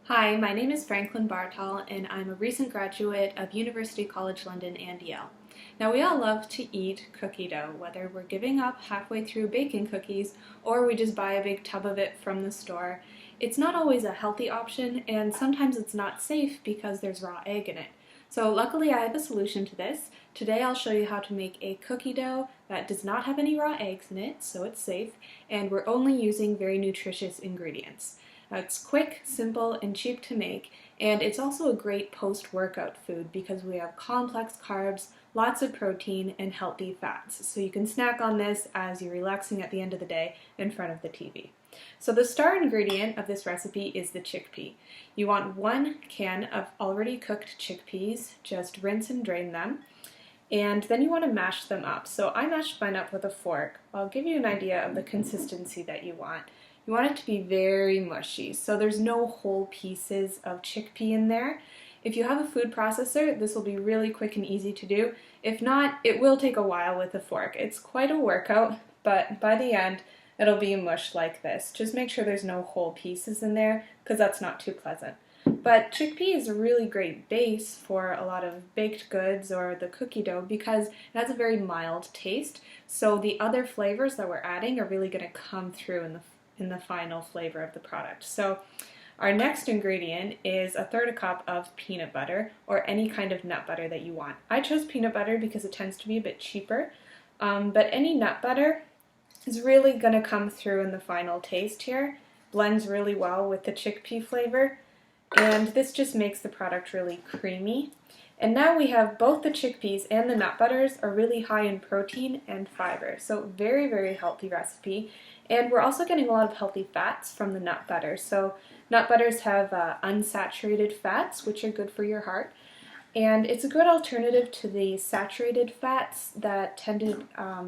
Hi, my name is Franklin Bartal, and I'm a recent graduate of University College London and Yale. Now, we all love to eat cookie dough, whether we're giving up halfway through baking cookies or we just buy a big tub of it from the store. It's not always a healthy option, and sometimes it's not safe because there's raw egg in it. So luckily I have a solution to this. Today I'll show you how to make a cookie dough that does not have any raw eggs in it, so it's safe, and we're only using very nutritious ingredients. Now, it's quick, simple, and cheap to make, and it's also a great post-workout food because we have complex carbs, lots of protein, and healthy fats. So you can snack on this as you're relaxing at the end of the day in front of the TV. So the star ingredient of this recipe is the chickpea. You want 1 can of already cooked chickpeas, just rinse and drain them, and then you want to mash them up. So I mashed mine up with a fork. I'll give you an idea of the consistency that you want. You want it to be very mushy, so there's no whole pieces of chickpea in there. If you have a food processor, this will be really quick and easy to do. If not, it will take a while with a fork. It's quite a workout, but by the end, it'll be mush like this. Just make sure there's no whole pieces in there, because that's not too pleasant. But chickpea is a really great base for a lot of baked goods or the cookie dough because it has a very mild taste, so the other flavors that we're adding are really going to come through in the final flavor of the product. So our next ingredient is 1/3 cup of peanut butter or any kind of nut butter that you want. I chose peanut butter because it tends to be a bit cheaper, but any nut butter is really going to come through in the final taste here. Blends really well with the chickpea flavor, and this just makes the product really creamy. And now we have both the chickpeas and the nut butters are really high in protein and fiber, so very, very healthy recipe. And we're also getting a lot of healthy fats from the nut butter. So nut butters have unsaturated fats, which are good for your heart. And it's a good alternative to the saturated fats that tend to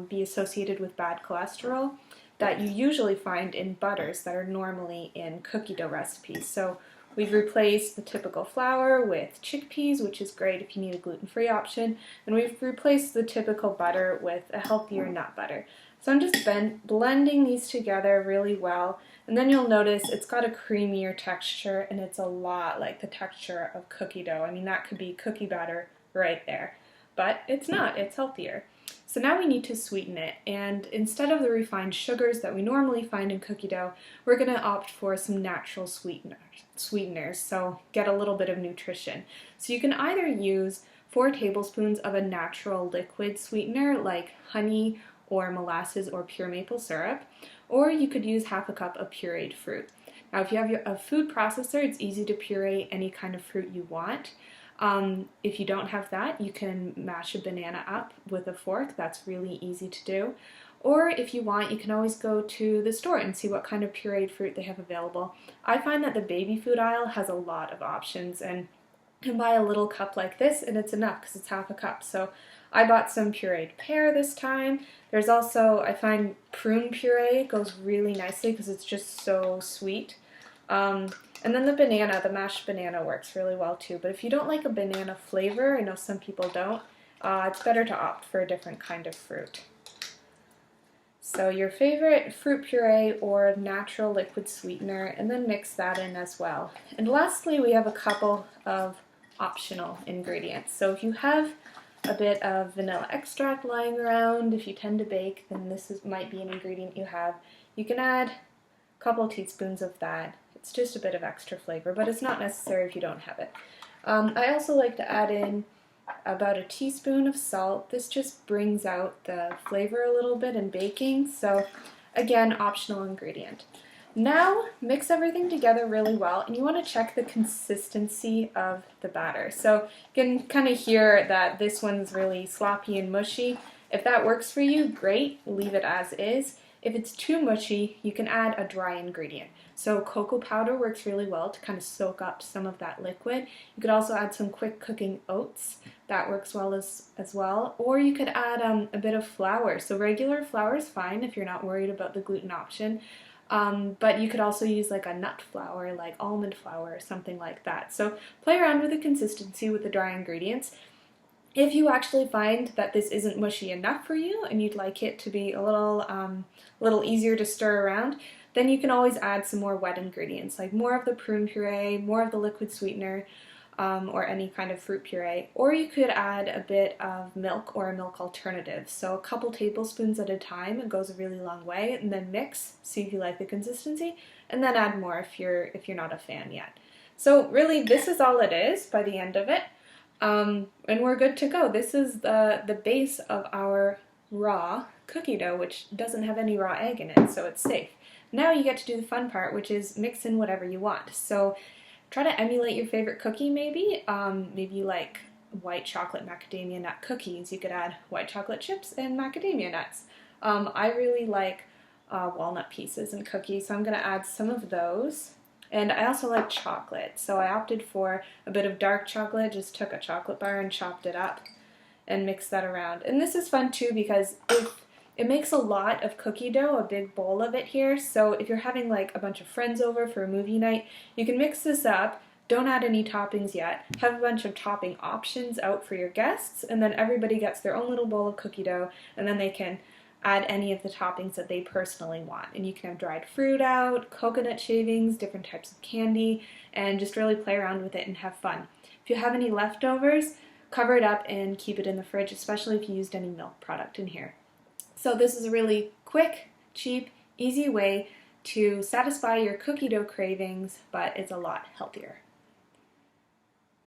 be associated with bad cholesterol that you usually find in butters that are normally in cookie dough recipes. So we've replaced the typical flour with chickpeas, which is great if you need a gluten-free option, and we've replaced the typical butter with a healthier nut butter. So I'm just blending these together really well, and then you'll notice it's got a creamier texture, and it's a lot like the texture of cookie dough. I mean, that could be cookie batter right there, but it's not, it's healthier. So now we need to sweeten it, and instead of the refined sugars that we normally find in cookie dough, we're going to opt for some natural sweeteners, so get a little bit of nutrition. So you can either use 4 tablespoons of a natural liquid sweetener like honey or molasses or pure maple syrup, or you could use 1/2 cup of pureed fruit. Now if you have a food processor, it's easy to puree any kind of fruit you want. If you don't have that, you can mash a banana up with a fork. That's really easy to do. Or if you want, you can always go to the store and see what kind of pureed fruit they have available. I find that the baby food aisle has a lot of options, and you can buy a little cup like this and it's enough because it's 1/2 cup. So I bought some pureed pear this time. There's also, I find prune puree goes really nicely because it's just so sweet. And then the banana, the mashed banana works really well too. But if you don't like a banana flavor, I know some people don't, it's better to opt for a different kind of fruit. So your favorite fruit puree or natural liquid sweetener, and then mix that in as well. And lastly, we have a couple of optional ingredients. So if you have a bit of vanilla extract lying around, if you tend to bake, then might be an ingredient you have. You can add a couple teaspoons of that. It's just a bit of extra flavor, but it's not necessary if you don't have it. I also like to add in about a teaspoon of salt. This just brings out the flavor a little bit in baking, so again, optional ingredient. Now mix everything together really well, and you want to check the consistency of the batter. So you can kind of hear that this one's really sloppy and mushy. If that works for you, great, leave it as is. If it's too mushy, you can add a dry ingredient. So cocoa powder works really well to kind of soak up some of that liquid. You could also add some quick cooking oats. That works well as well. Or you could add a bit of flour. So regular flour is fine if you're not worried about the gluten option. But you could also use like a nut flour, like almond flour or something like that. So play around with the consistency with the dry ingredients. If you actually find that this isn't mushy enough for you and you'd like it to be a little easier to stir around, then you can always add some more wet ingredients, like more of the prune puree, more of the liquid sweetener, or any kind of fruit puree. Or you could add a bit of milk or a milk alternative. So a couple tablespoons at a time, it goes a really long way, and then mix, see if you like the consistency, and then add more if you're not a fan yet. So really, this is all it is by the end of it. And we're good to go. This is the base of our raw cookie dough, which doesn't have any raw egg in it, so it's safe. Now you get to do the fun part, which is mix in whatever you want. So try to emulate your favorite cookie maybe. Maybe you like white chocolate macadamia nut cookies. You could add white chocolate chips and macadamia nuts. I really like walnut pieces in cookies, so I'm going to add some of those. And I also like chocolate, so I opted for a bit of dark chocolate, just took a chocolate bar and chopped it up and mixed that around. And this is fun too because it makes a lot of cookie dough, a big bowl of it here, so if you're having like a bunch of friends over for a movie night, you can mix this up, don't add any toppings yet, have a bunch of topping options out for your guests, and then everybody gets their own little bowl of cookie dough, and then they can add any of the toppings that they personally want. And you can have dried fruit out, coconut shavings, different types of candy, and just really play around with it and have fun. If you have any leftovers, cover it up and keep it in the fridge, especially if you used any milk product in here. So this is a really quick, cheap, easy way to satisfy your cookie dough cravings, but it's a lot healthier.